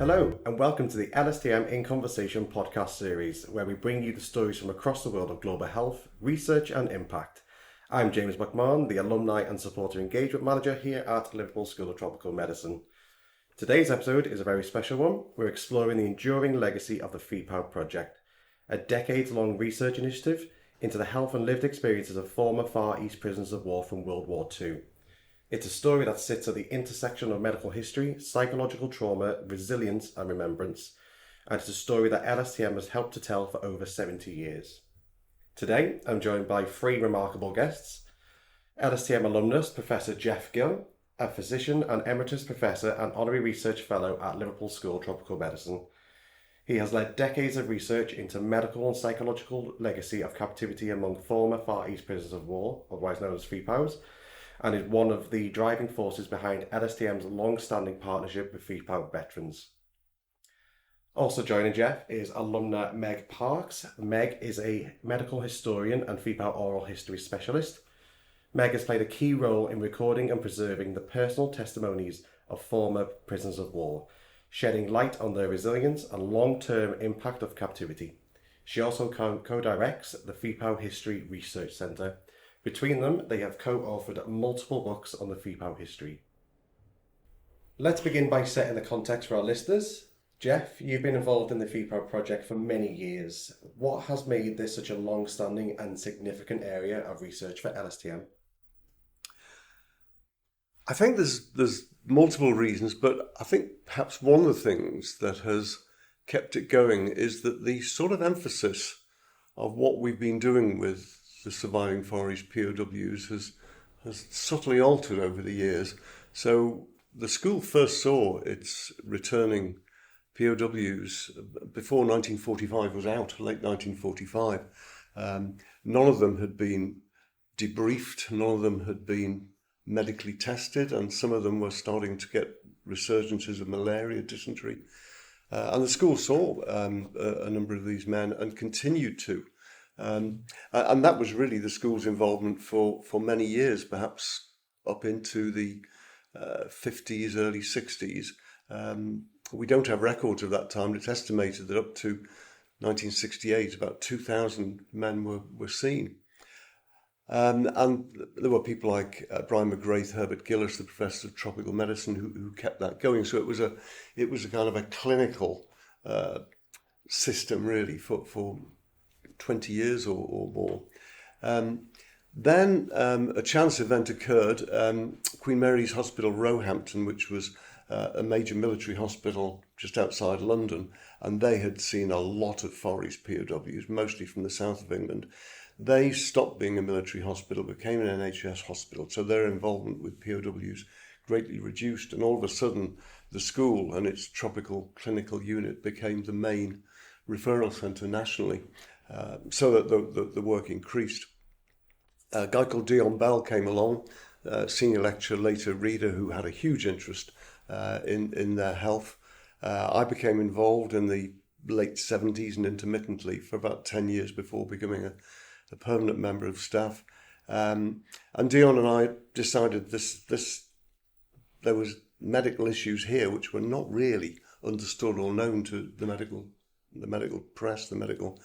Hello, and welcome to the LSTM In Conversation podcast series, where we bring you the stories from across the world of global health, research and impact. I'm James McMahon, the Alumni and Supporter Engagement Manager here at Liverpool School of Tropical Medicine. Today's episode is a very special one. We're exploring the enduring legacy of the FEPOW project, a decades-long research initiative into the health and lived experiences of former Far East prisoners of war from World War II. It's a story that sits at the intersection of medical history, psychological trauma, resilience and remembrance, and it's a story that LSTM has helped to tell for over 70 years. Today, I'm joined by three remarkable guests: LSTM alumnus Professor Geoff Gill, a physician and Emeritus Professor and Honorary Research Fellow at Liverpool School of Tropical Medicine. He has led decades of research into medical and psychological legacy of captivity among former Far East prisoners of war, otherwise known as FEPOWs, and is one of the driving forces behind LSTM's long-standing partnership with FEPOW veterans. Also joining Geoff is alumna Meg Parks. Meg is a medical historian and FEPOW oral history specialist. Meg has played a key role in recording and preserving the personal testimonies of former prisoners of war, shedding light on their resilience and long-term impact of captivity. She also co-directs the FEPOW History Research Centre. Between them, they have co-authored multiple books on the FEPOW history. Let's begin by setting the context for our listeners. Geoff, you've been involved in the FEPOW project for many years. What has made this such a long-standing and significant area of research for LSTM? I think there's multiple reasons, but I think perhaps one of the things that has kept it going is that the sort of emphasis of what we've been doing with the surviving Far East POWs has subtly altered over the years. So the school first saw its returning POWs before 1945 was out, late 1945. None of them had been debriefed, none of them had been medically tested, and some of them were starting to get resurgences of malaria, dysentery. And the school saw a number of these men and continued to. And that was really the school's involvement for many years, perhaps up into the 50s, early 60s. We don't have records of that time. It's estimated that up to 1968, about 2,000 men were seen. And there were people like Brian McGrath, Herbert Gillis, the professor of tropical medicine, who kept that going. So it was a kind of a clinical system, really, for 20 years or more. Then a chance event occurred. Queen Mary's Hospital, Roehampton, which was a major military hospital just outside London, and they had seen a lot of Far East POWs, mostly from the south of England. They stopped being a military hospital, became an NHS hospital, so their involvement with POWs greatly reduced, and all of a sudden the school and its tropical clinical unit became the main referral centre nationally. So that the work increased. A guy called Dion Bell came along, senior lecturer, later reader, who had a huge interest in their health. I became involved in the late 70s and intermittently for about 10 years before becoming a permanent member of staff. And Dion and I decided there was medical issues here which were not really understood or known to the medical press, the medical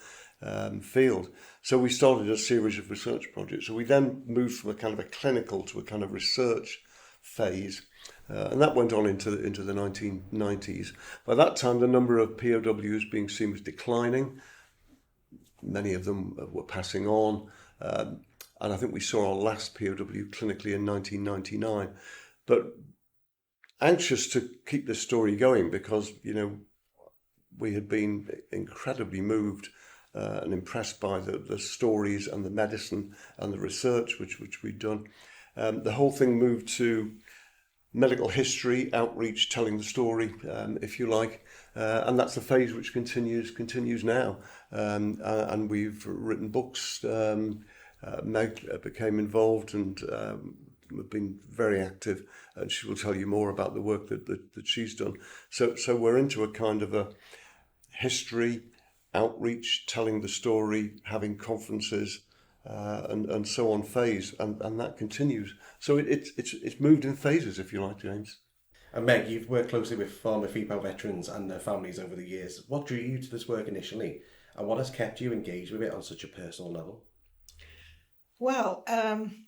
field. So we started a series of research projects. So we then moved from a kind of a clinical to a kind of research phase, and that went on into the 1990s. By that time, the number of POWs being seen was declining. Many of them were passing on, and I think we saw our last POW clinically in 1999. But anxious to keep this story going because, we had been incredibly moved and impressed by the stories and the medicine and the research which we'd done. The whole thing moved to medical history, outreach, telling the story, if you like, and that's a phase which continues now. And we've written books. Meg became involved and we've been very active, and she will tell you more about the work that she's done. So we're into a kind of a history, outreach, telling the story, having conferences, and so on phase, and that continues. So it's moved in phases, if you like, James. And Meg, you've worked closely with former FEPOW veterans and their families over the years. What drew you to this work initially, and what has kept you engaged with it on such a personal level? Well,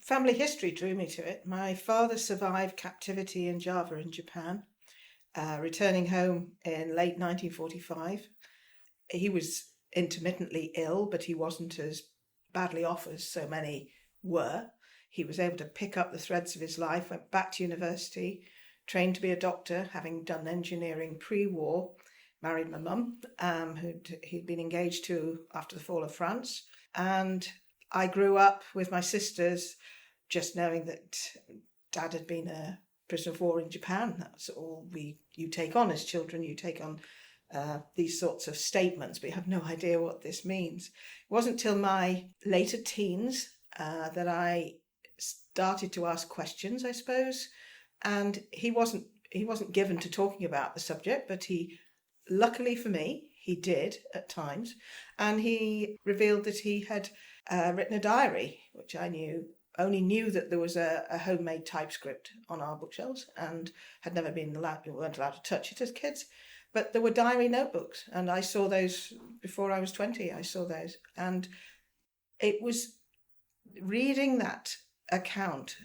family history drew me to it. My father survived captivity in Java in Japan, returning home in late 1945. He was intermittently ill, but he wasn't as badly off as so many were. He was able to pick up the threads of his life, went back to university, trained to be a doctor, having done engineering pre-war, married my mum, who he'd been engaged to after the fall of France. And I grew up with my sisters just knowing that Dad had been a prisoner of war in Japan. That's all you take on as children. You take on these sorts of statements, but you have no idea what this means. It wasn't till my later teens that I started to ask questions, I suppose. And he wasn't given to talking about the subject, but luckily for me, he did at times, and he revealed that he had written a diary, which I only knew that there was a homemade typescript on our bookshelves, and had never we weren't allowed to touch it as kids. But there were diary notebooks, and I saw those before I was 20. I saw those, and it was reading that account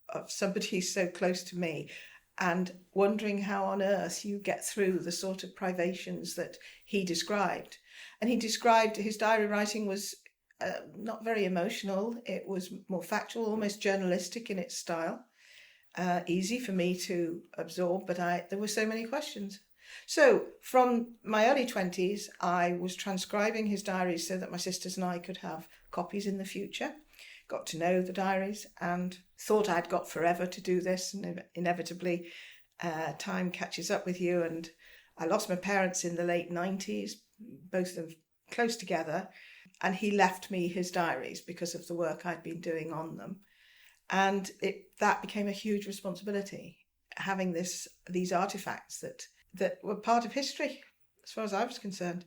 of somebody so close to me and wondering how on earth you get through the sort of privations that he described. And he described his diary writing was not very emotional. It was more factual, almost journalistic in its style. Easy for me to absorb, but there were so many questions. So from my early 20s, I was transcribing his diaries so that my sisters and I could have copies in the future. Got to know the diaries and thought I'd got forever to do this, and inevitably time catches up with you. And I lost my parents in the late 90s, both of them close together, and he left me his diaries because of the work I'd been doing on them. And that became a huge responsibility, having these artifacts that were part of history, as far as I was concerned.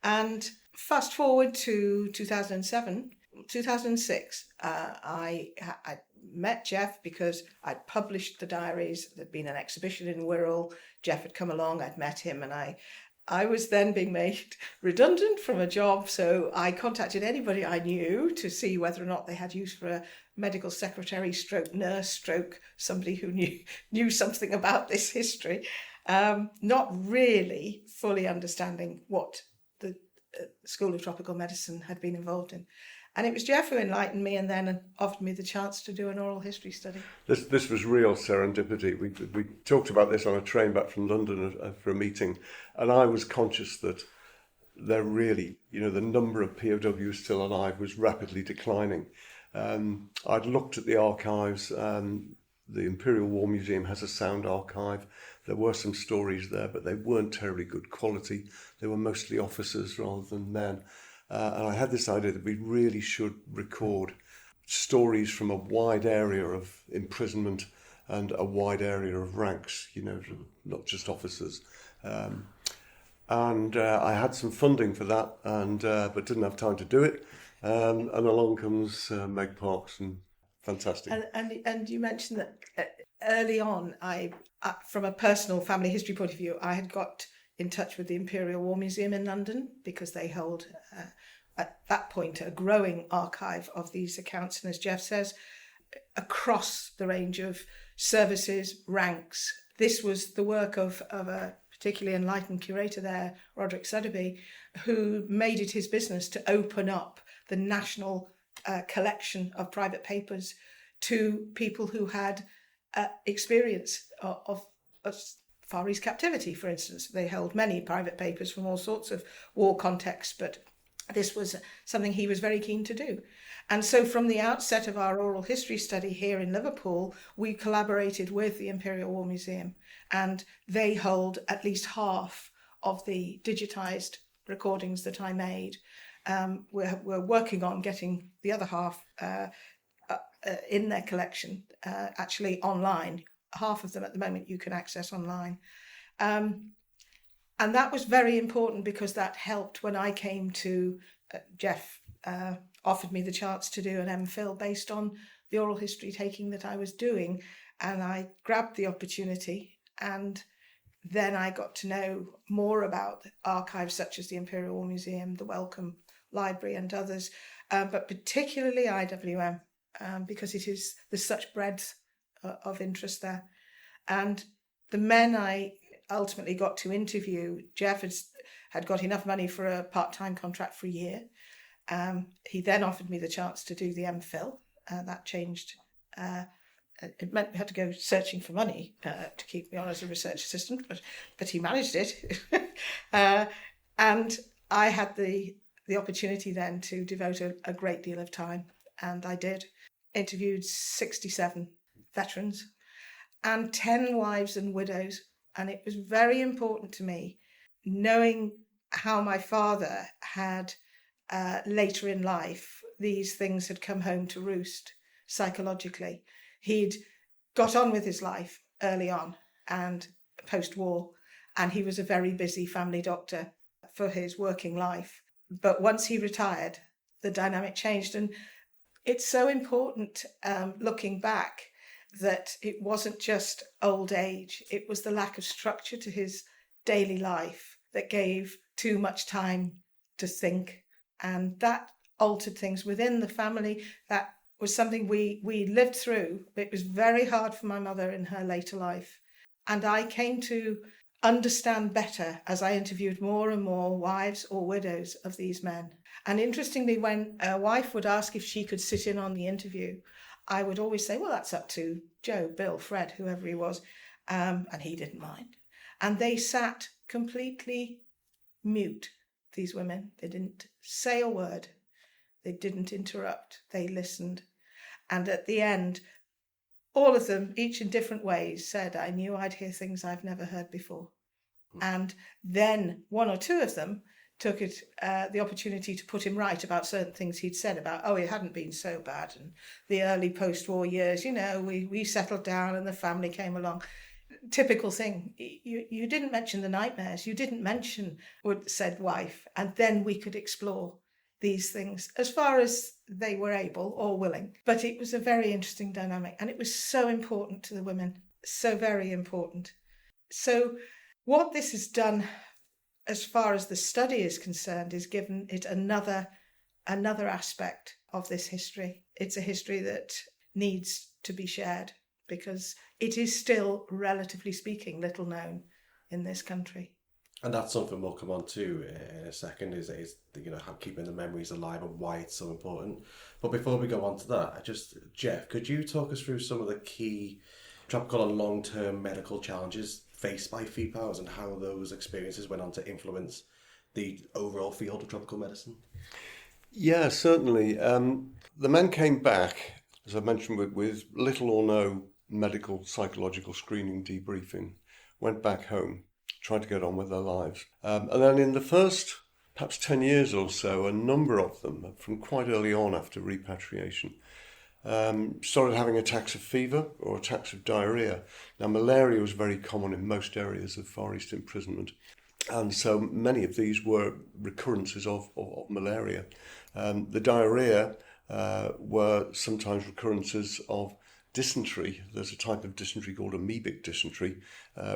And fast forward to 2006, I met Geoff because I'd published the diaries. There'd been an exhibition in Wirral. Geoff had come along. I'd met him, and I was then being made redundant from a job. So I contacted anybody I knew to see whether or not they had use for a medical secretary stroke nurse stroke somebody who knew something about this history. Not really fully understanding what the School of Tropical Medicine had been involved in. And it was Geoff who enlightened me and then offered me the chance to do an oral history study. This was real serendipity. We talked about this on a train back from London for a meeting, and I was conscious that they're really, the number of POWs still alive was rapidly declining. I'd looked at the archives. The Imperial War Museum has a sound archive. There were some stories there, but they weren't terribly good quality. They were mostly officers rather than men. And I had this idea that we really should record stories from a wide area of imprisonment and a wide area of ranks, not just officers. And I had some funding for that, but didn't have time to do it. And along comes Meg Parks, and fantastic. And you mentioned that early on, from a personal family history point of view, I had got in touch with the Imperial War Museum in London because they hold, at that point, a growing archive of these accounts. And as Geoff says, across the range of services, ranks. This was the work of a particularly enlightened curator there, Roderick Sotheby, who made it his business to open up the national collection of private papers to people who had experience of Far East captivity, for instance. They held many private papers from all sorts of war contexts, but this was something he was very keen to do. And so from the outset of our oral history study here in Liverpool, we collaborated with the Imperial War Museum, and they hold at least half of the digitised recordings that I made. We're working on getting the other half in their collection, actually online. Half of them at the moment you can access online. And that was very important because that helped when I came to, Geoff offered me the chance to do an MPhil based on the oral history taking that I was doing. And I grabbed the opportunity And then I got to know more about archives such as the Imperial War Museum, the Wellcome Library and others, but particularly IWM, because there's such breadth of interest there. And the men I ultimately got to interview, Geoff had got enough money for a part-time contract for a year. He then offered me the chance to do the MPhil. That changed. It meant we had to go searching for money to keep me on as a research assistant, but he managed it. And I had the opportunity then to devote a great deal of time, and I did. Interviewed 67 veterans and 10 wives and widows. And it was very important to me, knowing how my father had later in life, these things had come home to roost psychologically. He'd got on with his life early on and post-war, and he was a very busy family doctor for his working life. But once he retired, the dynamic changed. And it's so important, looking back, that it wasn't just old age, it was the lack of structure to his daily life that gave too much time to think. And that altered things within the family. That was something we lived through. It was very hard for my mother in her later life. And I came to understand better as I interviewed more and more wives or widows of these men. And interestingly, when a wife would ask if she could sit in on the interview, I would always say, well, that's up to Joe, Bill, Fred, whoever he was. And he didn't mind. And they sat completely mute, these women. They didn't say a word. They didn't interrupt. They listened. And at the end, all of them, each in different ways, said, I knew I'd hear things I've never heard before. And then one or two of them took the opportunity to put him right about certain things he'd said about, it hadn't been so bad. And the early post-war years, we settled down and the family came along. Typical thing. You didn't mention the nightmares. You didn't mention what said wife. And then we could explore these things as far as they were able or willing. But it was a very interesting dynamic. And it was so important to the women. So very important. So what this has done, as far as the study is concerned, is given it another aspect of this history. It's a history that needs to be shared because it is still, relatively speaking, little known in this country. And that's something we'll come on to in a second, is how keeping the memories alive and why it's so important. But before we go on to that, Geoff, could you talk us through some of the key tropical and long-term medical challenges faced by FEPOWs and how those experiences went on to influence the overall field of tropical medicine? Yeah, certainly. The men came back, as I mentioned, with little or no medical, psychological screening, debriefing, went back home, tried to get on with their lives. And then in the first, perhaps 10 years or so, a number of them, from quite early on after repatriation, started having attacks of fever or attacks of diarrhea. Now, malaria was very common in most areas of Far East imprisonment. And so many of these were recurrences of malaria. The diarrhea were sometimes recurrences of dysentery. There's a type of dysentery called amoebic dysentery,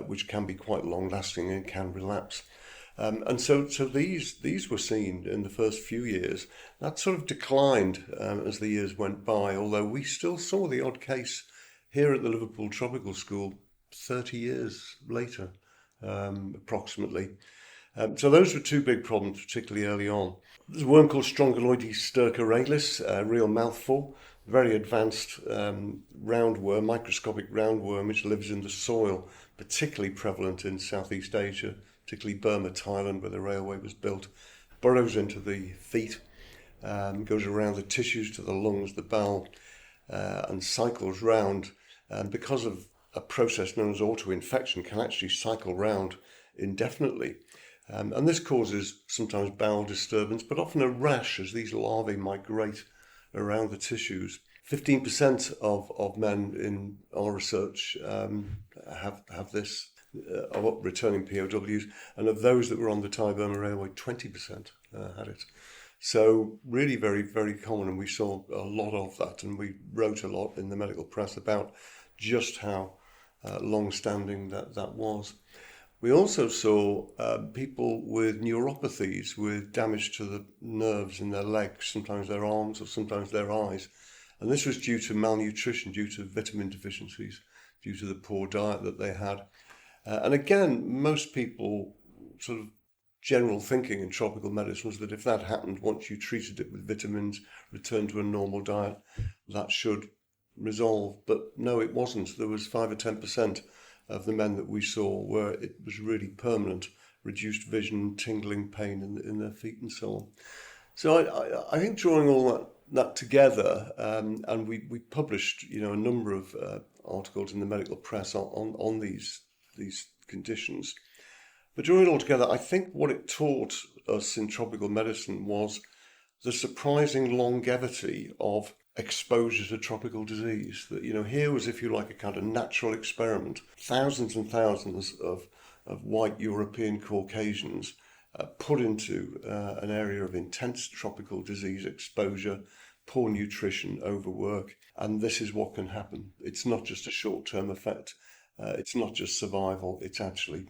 which can be quite long-lasting and can relapse. And so these were seen in the first few years. That sort of declined as the years went by, although we still saw the odd case here at the Liverpool Tropical School 30 years later, approximately. So those were two big problems, particularly early on. There's a worm called Strongyloides stercoralis, a real mouthful, very advanced roundworm, microscopic roundworm, which lives in the soil, particularly prevalent in Southeast Asia, particularly Burma, Thailand, where the railway was built. Burrows into the feet, goes around the tissues to the lungs, the bowel, and cycles round. And because of a process known as autoinfection, can actually cycle round indefinitely. And this causes sometimes bowel disturbance, but often a rash as these larvae migrate around the tissues. 15% of men in our research have this, of returning POWs, and of those that were on the Thai-Burma Railway, 20% had it. So really very, very common, and we saw a lot of that, and we wrote a lot in the medical press about just how long-standing that was. We also saw people with neuropathies, with damage to the nerves in their legs, sometimes their arms or sometimes their eyes. And this was due to malnutrition, due to vitamin deficiencies, due to the poor diet that they had. And again, most people sort of general thinking in tropical medicine was that if that happened, once you treated it with vitamins, returned to a normal diet, that should resolve. But no, it wasn't. There was 5 or 10% of the men that we saw where it was really permanent, reduced vision, tingling pain in their feet and so on. So I think drawing all that together, and we published a number of articles in the medical press on these conditions. But drawing it all together, I think what it taught us in tropical medicine was the surprising longevity of exposure to tropical disease. That, here was, if you like, a kind of natural experiment. Thousands and thousands of white European Caucasians put into an area of intense tropical disease exposure, poor nutrition, overwork, and this is what can happen. It's not just a short-term effect. It's not just survival. It's actually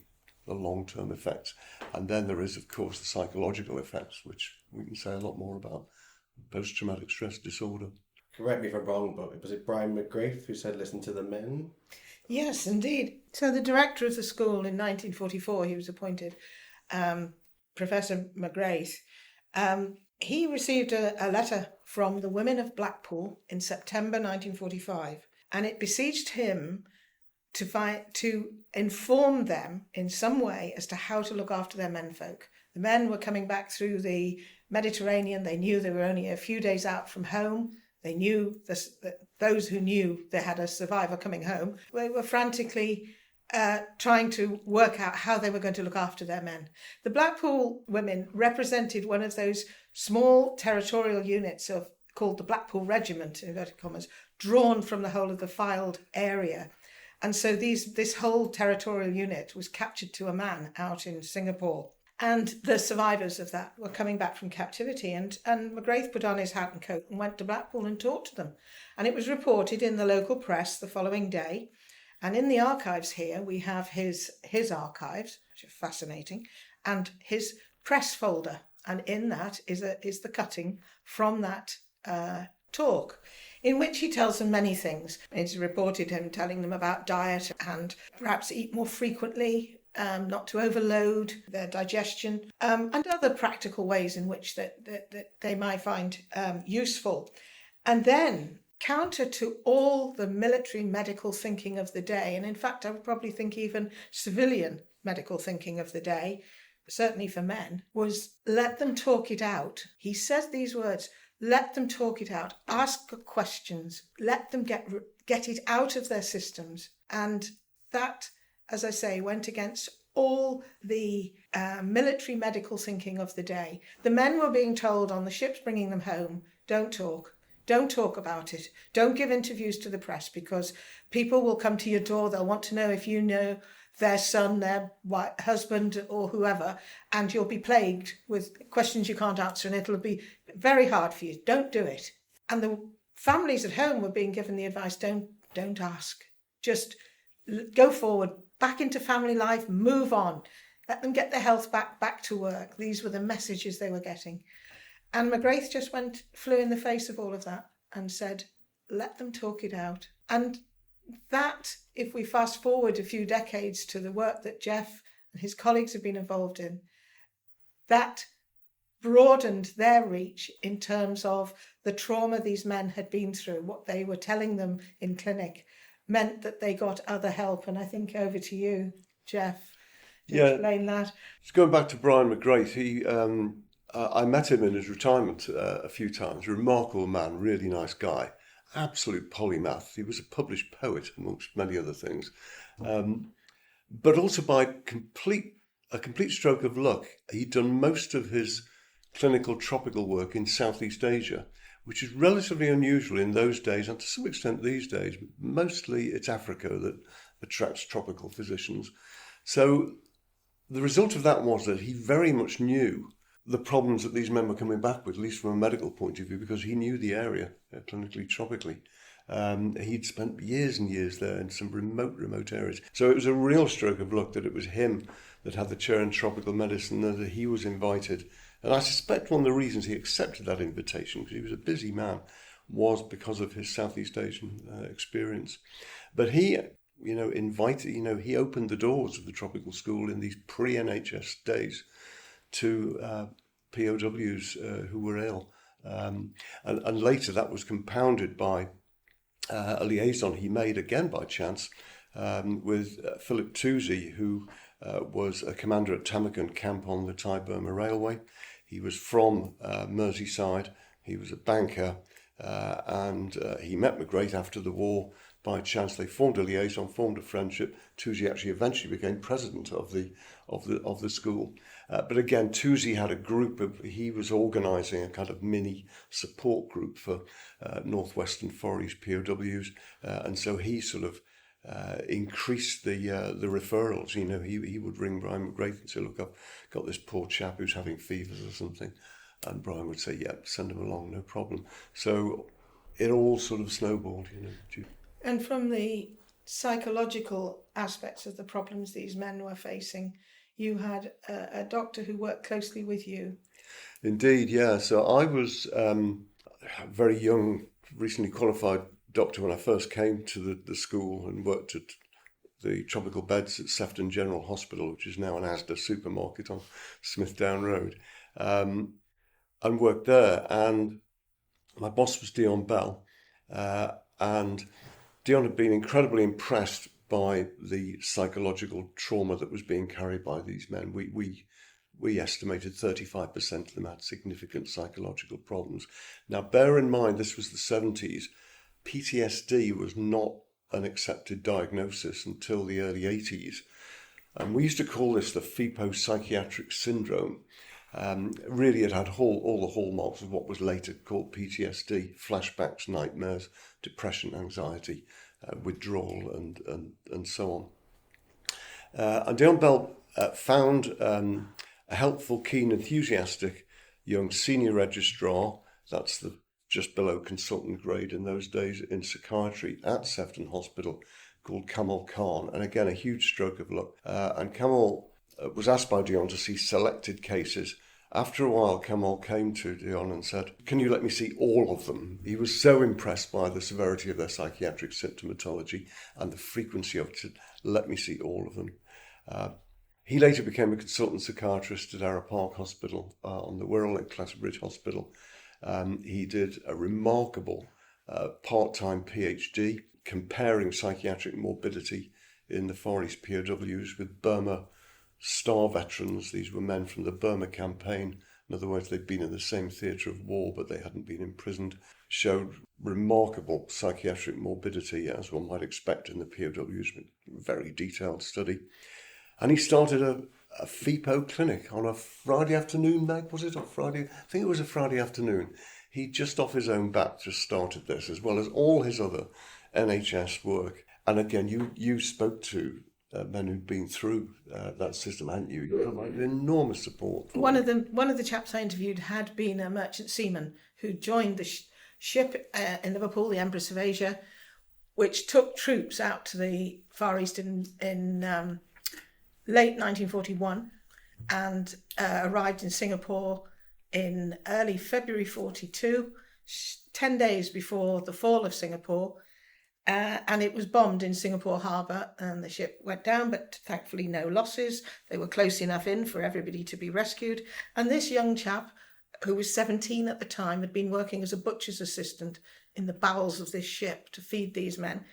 the long-term effects. And then there is, of course, the psychological effects, which we can say a lot more about. Post-traumatic stress disorder. Correct me if I'm wrong, but was it Brian McGrath who said, listen to the men? Yes, indeed. So the director of the school in 1944, he was appointed, Professor McGrath, he received a letter from the women of Blackpool in September 1945, and it beseeched him to inform them in some way as to how to look after their menfolk. The men were coming back through the Mediterranean. They knew they were only a few days out from home. They knew those who knew they had a survivor coming home. They were frantically trying to work out how they were going to look after their men. The Blackpool women represented one of those small territorial units called the Blackpool Regiment, inverted commas, drawn from the whole of the Fylde area. And so this whole territorial unit was captured to a man out in Singapore. And the survivors of that were coming back from captivity. And McGrath put on his hat and coat and went to Blackpool and talked to them. And it was reported in the local press the following day. And in the archives here, we have his archives, which are fascinating, and his press folder. And in that is the cutting from that talk, in which he tells them many things. It's reported him telling them about diet and perhaps eat more frequently, not to overload their digestion, and other practical ways in which that they might find useful. And then, counter to all the military medical thinking of the day, and in fact I would probably think even civilian medical thinking of the day, certainly for men, was let them talk it out. He says these words, let them talk it out, ask questions, let them get it out of their systems. And that, as I say, went against all the military medical thinking of the day. The men were being told on the ships bringing them home, don't talk about it. Don't give interviews to the press, because people will come to your door. They'll want to know if you know their son, their husband or whoever, and you'll be plagued with questions you can't answer, and it'll be very hard for you. Don't do it. And the families at home were being given the advice, don't ask. Just go forward, back into family life, move on. Let them get their health back to work. These were the messages they were getting. And McGrath just flew in the face of all of that and said, let them talk it out. And that, if we fast forward a few decades to the work that Geoff and his colleagues have been involved in, that broadened their reach in terms of the trauma these men had been through. What they were telling them in clinic meant that they got other help. And I think over to you, Geoff, to explain that. Just going back to Brian McGrath, I met him in his retirement a few times. Remarkable man, really nice guy, absolute polymath. He was a published poet, amongst many other things. But also by a complete stroke of luck, he'd done most of his clinical tropical work in Southeast Asia, which is relatively unusual in those days, and to some extent these days. Mostly it's Africa that attracts tropical physicians. So the result of that was that he very much knew the problems that these men were coming back with, at least from a medical point of view, because he knew the area clinically, tropically. He'd spent years and years there in some remote areas. So it was a real stroke of luck that it was him that had the chair in tropical medicine, and that he was invited. And I suspect one of the reasons he accepted that invitation, because he was a busy man, was because of his Southeast Asian experience. But he, he opened the doors of the tropical school in these pre-NHS days to POWs who were ill. And later that was compounded by a liaison he made, again by chance, with Philip Toosey, who was a commander at Tamarkan camp on the Thai-Burma Railway. He was from Merseyside. He was a banker, and he met McGrath after the war. By chance, they formed a liaison, formed a friendship. Toosey actually eventually became president of the school. But again, Toosey had a group he was organising a kind of mini support group for northwestern Forest POWs, and so he sort of increased the referrals. He would ring Brian McGrath and say, "Look, I've got this poor chap who's having fevers or something," and Brian would say, "Yeah, send him along, no problem." So it all sort of snowballed, And from the psychological aspects of the problems these men were facing, you had a doctor who worked closely with you. Indeed, yeah. So I was a very young, recently qualified doctor when I first came to the school, and worked at the tropical beds at Sefton General Hospital, which is now an Asda supermarket on Smithdown Road, and worked there. And my boss was Dion Bell, and Dion had been incredibly impressed by the psychological trauma that was being carried by these men. We estimated 35% of them had significant psychological problems. Now, bear in mind, this was the 70s. PTSD was not an accepted diagnosis until the early 80s. And we used to call this the FEPOW psychiatric syndrome. Really, it had all the hallmarks of what was later called PTSD: flashbacks, nightmares, depression, anxiety, withdrawal, and so on. And Dion Bell found a helpful, keen, enthusiastic young senior registrar, that's the just below consultant grade in those days in psychiatry at Sefton Hospital, called Kamal Khan. And again, a huge stroke of luck. And Kamal was asked by Dion to see selected cases. After a while, Kamal came to Dion and said, "Can you let me see all of them?" He was so impressed by the severity of their psychiatric symptomatology and the frequency of it, said, "Let me see all of them." He later became a consultant psychiatrist at Arrow Park Hospital on the Wirral at Clatterbridge Hospital. He did a remarkable part-time PhD comparing psychiatric morbidity in the Far East POWs with Burma Star veterans. These were men from the Burma campaign. In other words, they'd been in the same theatre of war, but they hadn't been imprisoned. Showed remarkable psychiatric morbidity, as one might expect in the POWs. Very detailed study. And he started a FEPOW clinic on a Friday afternoon, Meg, was it? Or Friday? I think it was a Friday afternoon. He just off his own bat just started this, as well as all his other NHS work. And again, you spoke to men who'd been through that system, hadn't you? You provided enormous support. One of the chaps I interviewed had been a merchant seaman who joined the ship in Liverpool, the Emeritus of Asia, which took troops out to the Far East in late 1941 and arrived in Singapore in early February 42, 10 days before the fall of Singapore. And it was bombed in Singapore harbour and the ship went down, but thankfully no losses. They were close enough in for everybody to be rescued. And this young chap, who was 17 at the time, had been working as a butcher's assistant in the bowels of this ship to feed these men,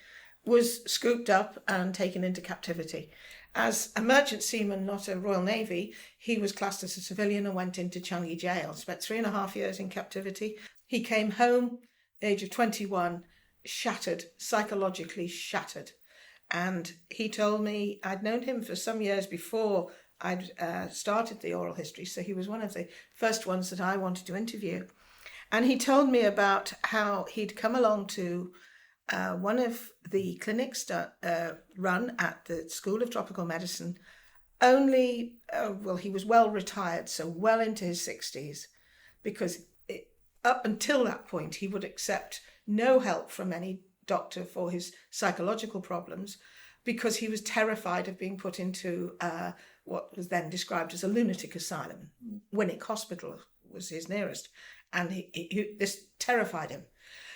was scooped up and taken into captivity. As a merchant seaman, not a Royal Navy, he was classed as a civilian and went into Changi jail. Spent 3.5 years in captivity. He came home, age of 21, shattered, psychologically shattered. And he told me, I'd known him for some years before I'd started the oral history, so he was one of the first ones that I wanted to interview. And he told me about how he'd come along to one of the clinics run at the School of Tropical Medicine. He was well retired, so well into his 60s, because up until that point he would accept no help from any doctor for his psychological problems, because he was terrified of being put into what was then described as a lunatic asylum. Winwick Hospital was his nearest, and this terrified him.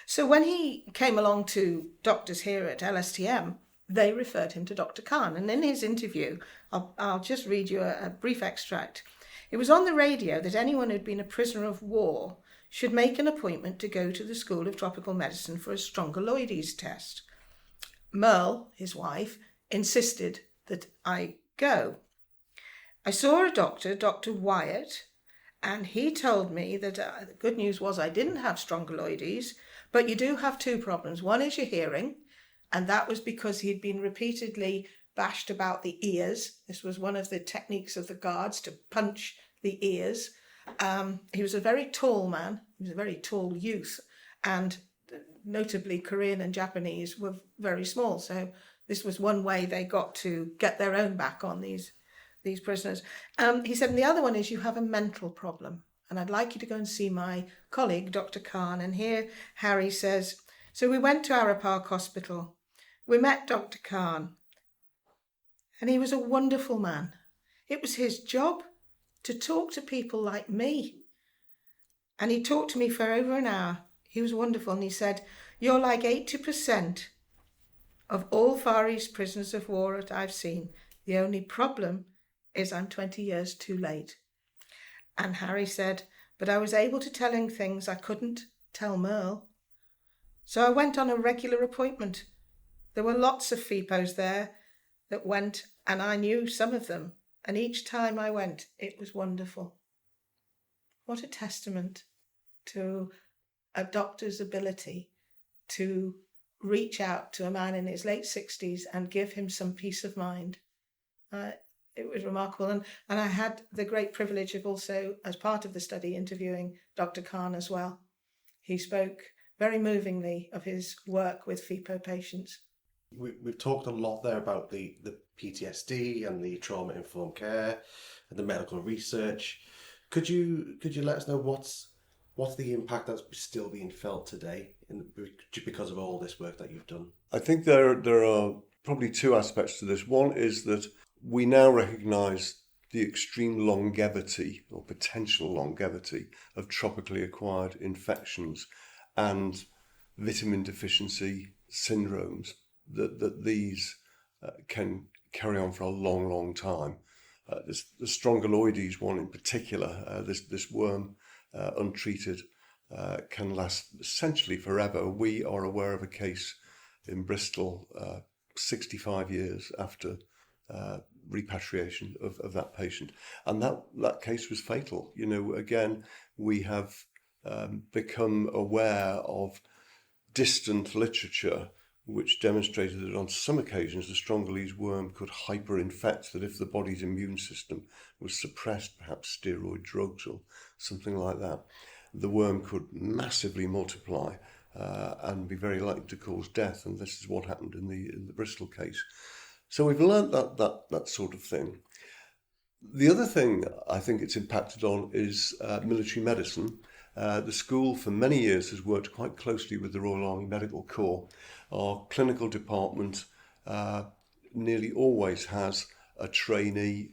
So when he came along to doctors here at LSTM, they referred him to Dr. Khan. And in his interview, I'll just read you a brief extract. It was on the radio that anyone who'd been a prisoner of war should make an appointment to go to the School of Tropical Medicine for a strongyloides test. Merle, his wife, insisted that I go. I saw a doctor, Dr. Wyatt, and he told me that the good news was I didn't have strongyloides, but you do have two problems. One is your hearing, and that was because he'd been repeatedly bashed about the ears. This was one of the techniques of the guards, to punch the ears. He was a very tall man. He was a very tall youth, and notably Korean and Japanese were very small. So this was one way they got to get their own back on these prisoners. He said, and the other one is you have a mental problem. And I'd like you to go and see my colleague, Dr. Khan. And here Harry says, so we went to Ara Park Hospital. We met Dr. Khan. And he was a wonderful man. It was his job to talk to people like me. And he talked to me for over an hour. He was wonderful. And he said, you're like 80% of all Far East prisoners of war that I've seen. The only problem is I'm 20 years too late. And Harry said, but I was able to tell him things I couldn't tell Merle. So I went on a regular appointment. There were lots of FEPOWs there that went, and I knew some of them. And each time I went, it was wonderful. What a testament to a doctor's ability to reach out to a man in his late 60s and give him some peace of mind. It was remarkable. And I had the great privilege of also, as part of the study, interviewing Dr. Khan as well. He spoke very movingly of his work with FEPOW patients. We've talked a lot there about the PTSD and the trauma-informed care and the medical research. Could you let us know what's the impact that's still being felt today because of all this work that you've done? I think there are probably two aspects to this. One is that we now recognise the extreme longevity or potential longevity of tropically acquired infections and vitamin deficiency syndromes, that these can carry on for a long, long time. The strongyloides one in particular, this worm untreated can last essentially forever. We are aware of a case in Bristol 65 years after repatriation of that patient, and that case was fatal. Again, we have become aware of distant literature which demonstrated that on some occasions the strongyloides worm could hyperinfect, that if the body's immune system was suppressed, perhaps steroid drugs or something like that, the worm could massively multiply and be very likely to cause death. And this is what happened in the Bristol case. So we've learned that sort of thing. The other thing I think it's impacted on is military medicine. The school for many years has worked quite closely with the Royal Army Medical Corps. Our clinical department nearly always has a trainee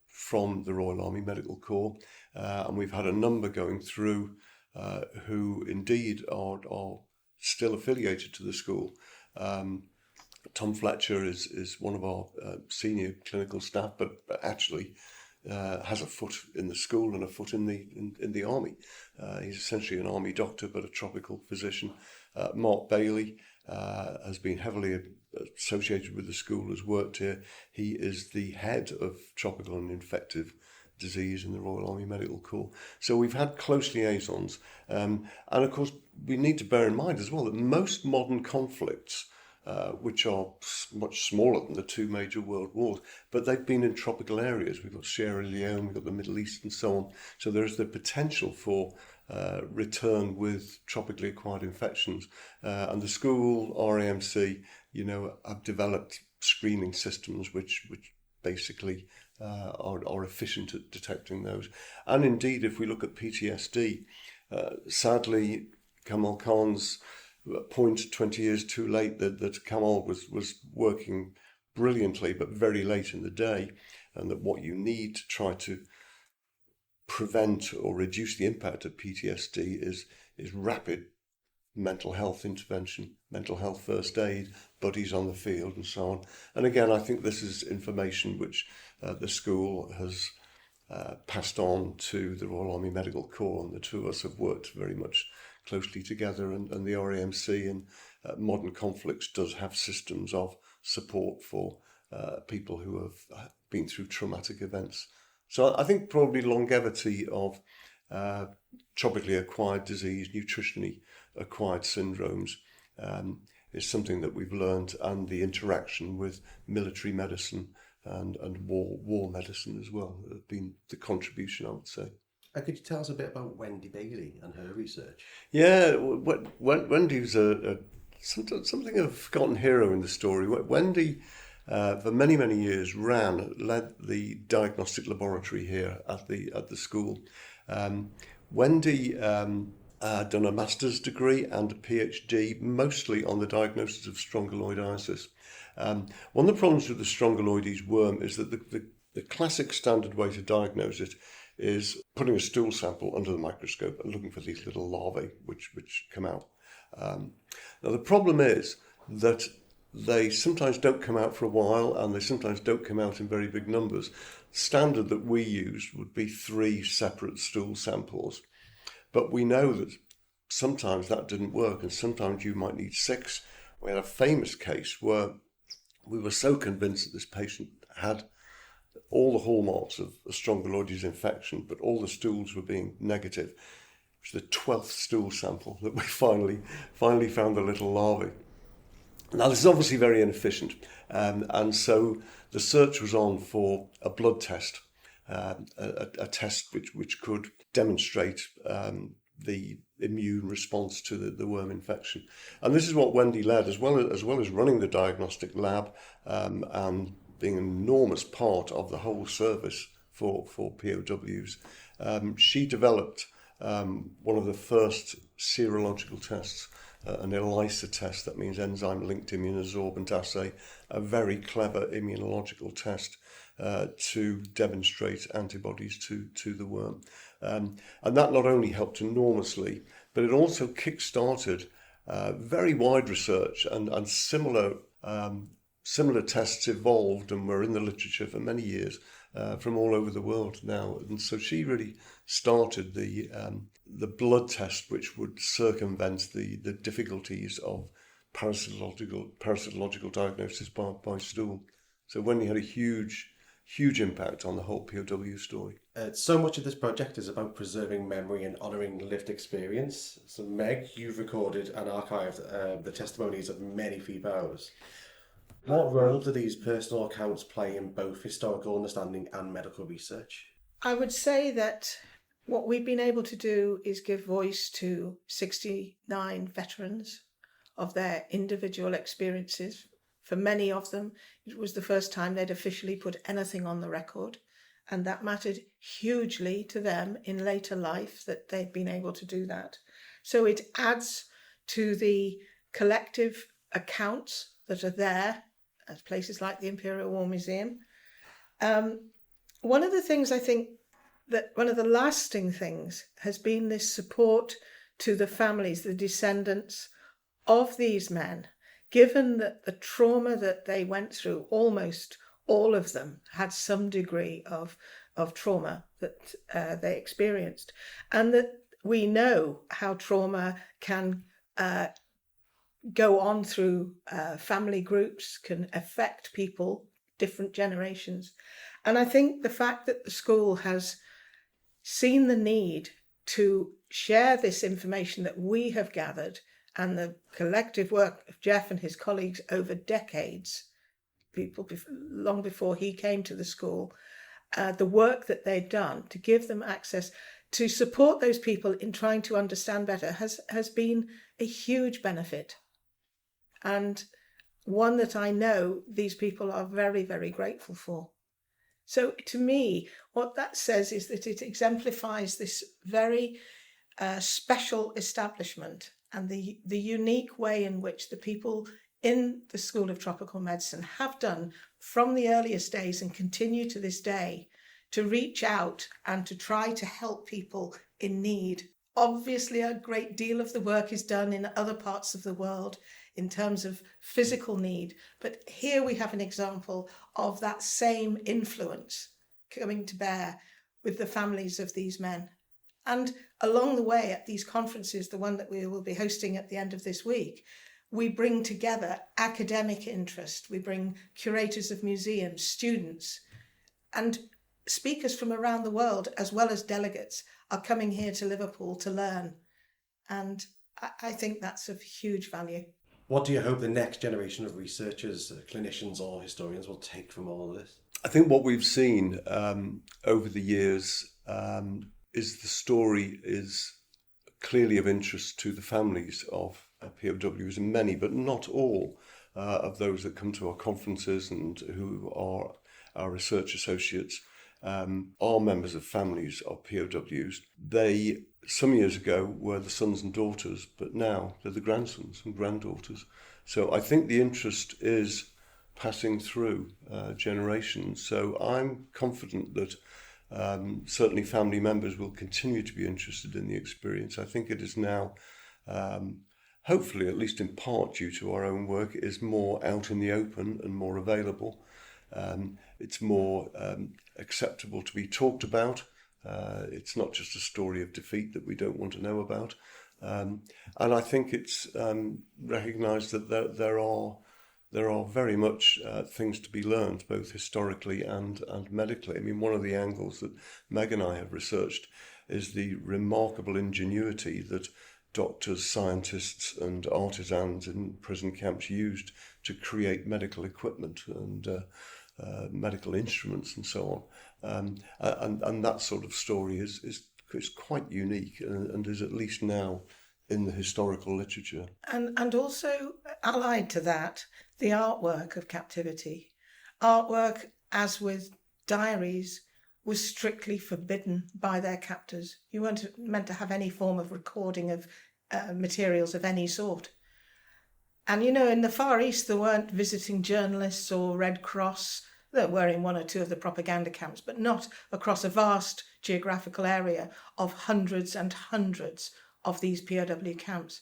from the Royal Army Medical Corps, and we've had a number going through who indeed are still affiliated to the school. Tom Fletcher is one of our senior clinical staff, but actually has a foot in the school and a foot in the army. He's essentially an army doctor, but a tropical physician. Mark Bailey has been heavily associated with the school, has worked here. He is the head of tropical and infective disease in the Royal Army Medical Corps. So we've had close liaisons. And of course, we need to bear in mind as well that most modern conflicts, which are much smaller than the two major world wars, but they've been in tropical areas. We've got Sierra Leone, we've got the Middle East and so on. So there is the potential for return with tropically acquired infections. And the school, RAMC, have developed screening systems which basically are efficient at detecting those. And indeed, if we look at PTSD, sadly, Kamal Khan's a point 20 years too late that Camel was working brilliantly, but very late in the day, and that what you need to try to prevent or reduce the impact of PTSD is rapid mental health intervention, mental health first aid, buddies on the field and so on. And again, I think this is information which the school has passed on to the Royal Army Medical Corps, and the two of us have worked very much closely together, and the RAMC in modern conflicts does have systems of support for people who have been through traumatic events. So I think probably longevity of tropically acquired disease, nutritionally acquired syndromes is something that we've learned, and the interaction with military medicine and war medicine as well have been the contribution, I would say. And could you tell us a bit about Wendy Bailey and her research? Yeah, Wendy's something of a forgotten hero in the story. Wendy, for many years, led the diagnostic laboratory here at the school. Wendy had done a master's degree and a PhD, mostly on the diagnosis of strongyloidiasis. One of the problems with the strongyloides worm is that the classic standard way to diagnose it is putting a stool sample under the microscope and looking for these little larvae which come out. Now the problem is that they sometimes don't come out for a while, and they sometimes don't come out in very big numbers. The standard that we used would be 3 separate stool samples, but we know that sometimes that didn't work, and sometimes you might need 6. We had a famous case where we were so convinced that this patient had all the hallmarks of a strongyloides infection, but all the stools were being negative. It was the 12th stool sample that we finally found the little larvae. Now, this is obviously very inefficient, and so the search was on for a blood test, a test which could demonstrate the immune response to the worm infection. And this is what Wendy led, as well as running the diagnostic lab and being an enormous part of the whole service for POWs. She developed one of the first serological tests, an ELISA test, that means enzyme-linked immunosorbent assay, a very clever immunological test to demonstrate antibodies to the worm. And that not only helped enormously, but it also kick-started very wide research, and similar tests evolved and were in the literature for many years from all over the world now. And so she really started the blood test which would circumvent the difficulties of parasitological diagnosis by stool. So Wendy had a huge impact on the whole POW story. So much of this project is about preserving memory and honouring lived experience. So Meg, you've recorded and archived the testimonies of many FEPOWs. What role do these personal accounts play in both historical understanding and medical research? I would say that what we've been able to do is give voice to 69 veterans of their individual experiences. For many of them, it was the first time they'd officially put anything on the record, and that mattered hugely to them in later life that they'd been able to do that. So it adds to the collective accounts that are there at places like the Imperial War Museum. One of the things I think that one of the lasting things has been this support to the families, the descendants of these men, given that the trauma that they went through, almost all of them had some degree of trauma that they experienced, and that we know how trauma can go on through family groups, can affect people, different generations. And I think the fact that the school has seen the need to share this information that we have gathered, and the collective work of Geoff and his colleagues over decades, people long before he came to the school, the work that they've done to give them access to support those people in trying to understand better has been a huge benefit, and one that I know these people are very, very grateful for. So to me, what that says is that it exemplifies this very special establishment and the unique way in which the people in the School of Tropical Medicine have done from the earliest days and continue to this day to reach out and to try to help people in need. Obviously, a great deal of the work is done in other parts of the world in terms of physical need, but here we have an example of that same influence coming to bear with the families of these men. And along the way at these conferences, the one that we will be hosting at the end of this week, we bring together academic interest, we bring curators of museums, students, and speakers from around the world, as well as delegates, are coming here to Liverpool to learn. And I think that's of huge value. What do you hope the next generation of researchers, clinicians or historians will take from all of this? I think what we've seen over the years is the story is clearly of interest to the families of POWs, and many, but not all, of those that come to our conferences and who are our research associates are members of families of POWs. They, some years ago, were the sons and daughters, but now they're the grandsons and granddaughters. So I think the interest is passing through generations. So I'm confident that certainly family members will continue to be interested in the experience. I think it is now, hopefully, at least in part due to our own work, it is more out in the open and more available. It's more acceptable to be talked about. It's not just a story of defeat that we don't want to know about. And I think it's recognised that there are very much things to be learned, both historically and medically. I mean, one of the angles that Meg and I have researched is the remarkable ingenuity that doctors, scientists and artisans in prison camps used to create medical equipment and medical instruments and so on. And that sort of story is quite unique and is at least now in the historical literature. And also allied to that, the artwork of captivity. Artwork, as with diaries, was strictly forbidden by their captors. You weren't meant to have any form of recording of materials of any sort. And, you know, in the Far East, there weren't visiting journalists or Red Cross. There were in one or two of the propaganda camps, but not across a vast geographical area of hundreds and hundreds of these POW camps.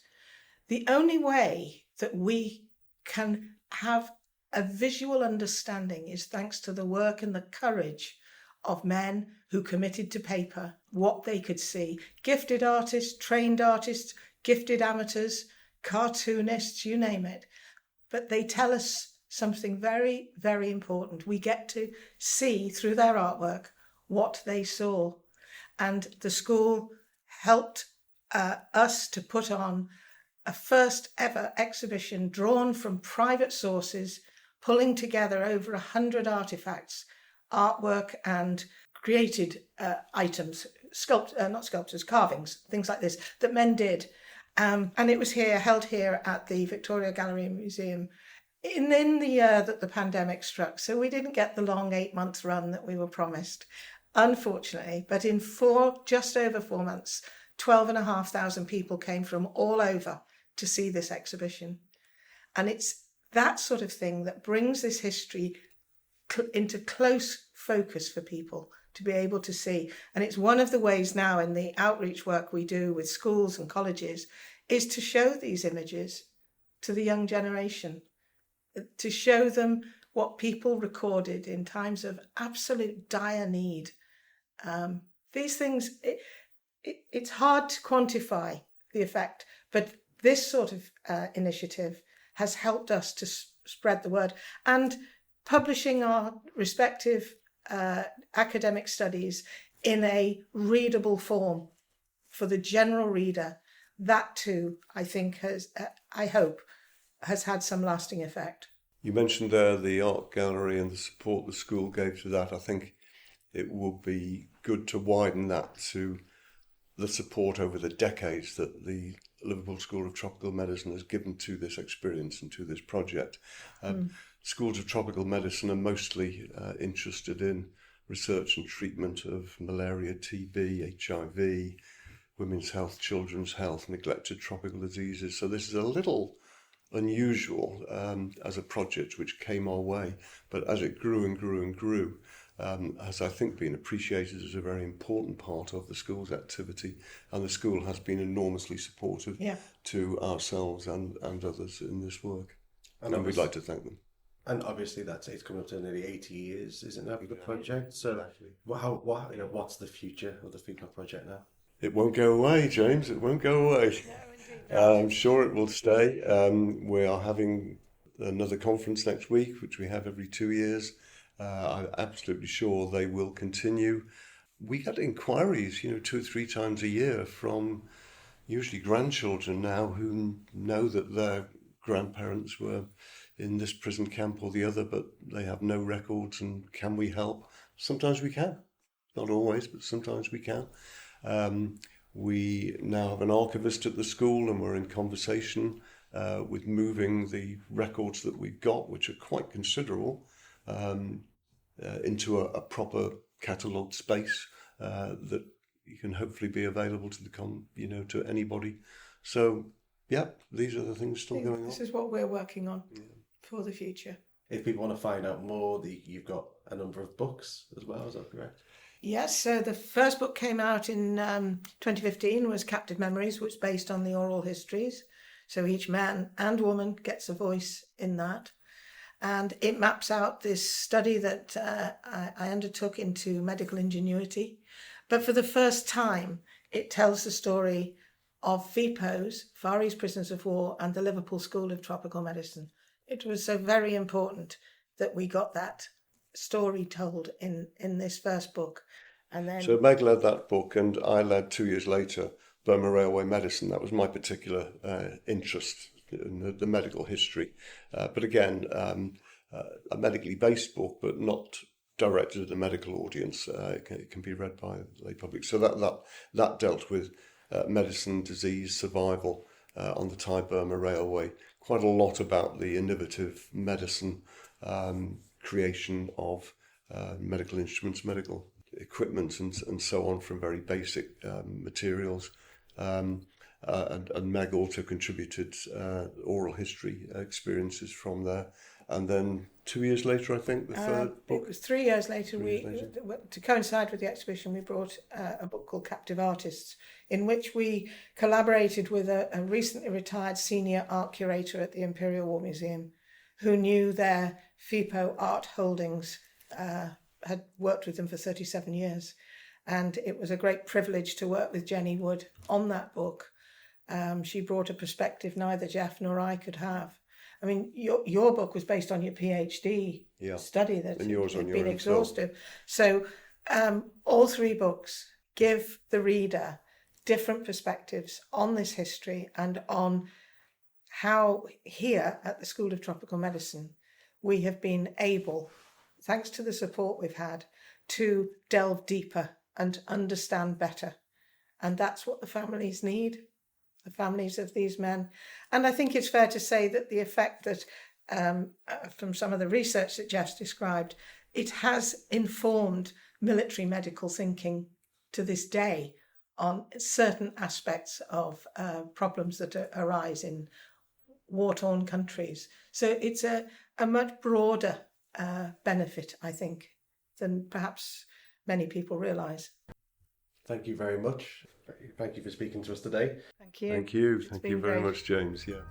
The only way that we can have a visual understanding is thanks to the work and the courage of men who committed to paper what they could see. Gifted artists, trained artists, gifted amateurs, cartoonists, you name it. But they tell us something very, very important. We get to see through their artwork what they saw. And the school helped us to put on a first ever exhibition drawn from private sources, pulling together over 100 artifacts, artwork and created items, not sculptures, carvings, things like this, that men did. And it was held here at the Victoria Gallery and Museum in the year that the pandemic struck. So we didn't get the long 8-month run that we were promised, unfortunately. But in just over 4 months, 12,500 people came from all over to see this exhibition. And it's that sort of thing that brings this history into close focus for people to be able to see. And it's one of the ways now in the outreach work we do with schools and colleges is to show these images to the young generation, to show them what people recorded in times of absolute dire need. These things, it's hard to quantify the effect, but this sort of initiative has helped us to spread the word. And publishing our respective academic studies in a readable form for the general reader, that too, I think, I hope, has had some lasting effect. You mentioned there the art gallery and the support the school gave to that. I think it would be good to widen that to the support over the decades that the Liverpool School of Tropical Medicine has given to this experience and to this project. Schools of Tropical Medicine are mostly interested in research and treatment of malaria, TB, HIV, women's health, children's health, neglected tropical diseases. So this is a little unusual as a project which came our way, but as it grew and grew and grew, has I think been appreciated as a very important part of the school's activity, and the school has been enormously supportive to ourselves and others in this work, and we'd like to thank them. And obviously it's coming up to nearly 80 years, isn't it, the project? So exactly. What's the future of the FEPOW project now? It won't go away, James. It won't go away. No, I'm sure it will stay. We are having another conference next week, which we have every 2 years. I'm absolutely sure they will continue. We get inquiries, 2 or 3 times a year from usually grandchildren now who know that their grandparents were in this prison camp or the other, but they have no records, and can we help? Sometimes we can. Not always, but sometimes we can. We now have an archivist at the school, and we're in conversation with moving the records that we've got, which are quite considerable, into a proper catalogued space that you can hopefully be available to to anybody. So, these are the things still going on. This is what we're working on for the future. If people want to find out more, you've got a number of books as well, is that correct? Yes, so the first book came out in 2015, was Captive Memories, which is based on the oral histories. So each man and woman gets a voice in that. And it maps out this study that I undertook into medical ingenuity. But for the first time, it tells the story of FEPOWs, Far East Prisoners of War, and the Liverpool School of Tropical Medicine. It was so very important that we got that story told in this first book. And then So Meg led that book, and I led 2 years later Burma Railway Medicine. That was my particular interest in the medical history. But again, a medically based book, but not directed at the medical audience. It can be read by the lay public. So that dealt with medicine, disease, survival on the Thai-Burma Railway. Quite a lot about the innovative medicine, creation of medical instruments, medical equipment, and so on, from very basic materials. And Meg also contributed oral history experiences from there. And then 2 years later, I think, the third book. It was 3 years later. To coincide with the exhibition, we brought a book called Captive Artists, in which we collaborated with a recently retired senior art curator at the Imperial War Museum, who knew their FEPOW art holdings, had worked with them for 37 years. And it was a great privilege to work with Jenny Wood on that book. She brought a perspective neither Geoff nor I could have. I mean, your book was based on your PhD study that had been exhaustive. So all 3 books give the reader different perspectives on this history and on how here at the School of Tropical Medicine we have been able, thanks to the support we've had, to delve deeper and understand better. And that's what the families need. The families of these men. And I think it's fair to say that the effect that, from some of the research that Geoff's described, it has informed military medical thinking to this day on certain aspects of problems that arise in war-torn countries. So it's a much broader benefit, I think, than perhaps many people realise. Thank you very much. Thank you for speaking to us today. Thank you. Thank you. It's Thank been you very great. much, James. Yeah.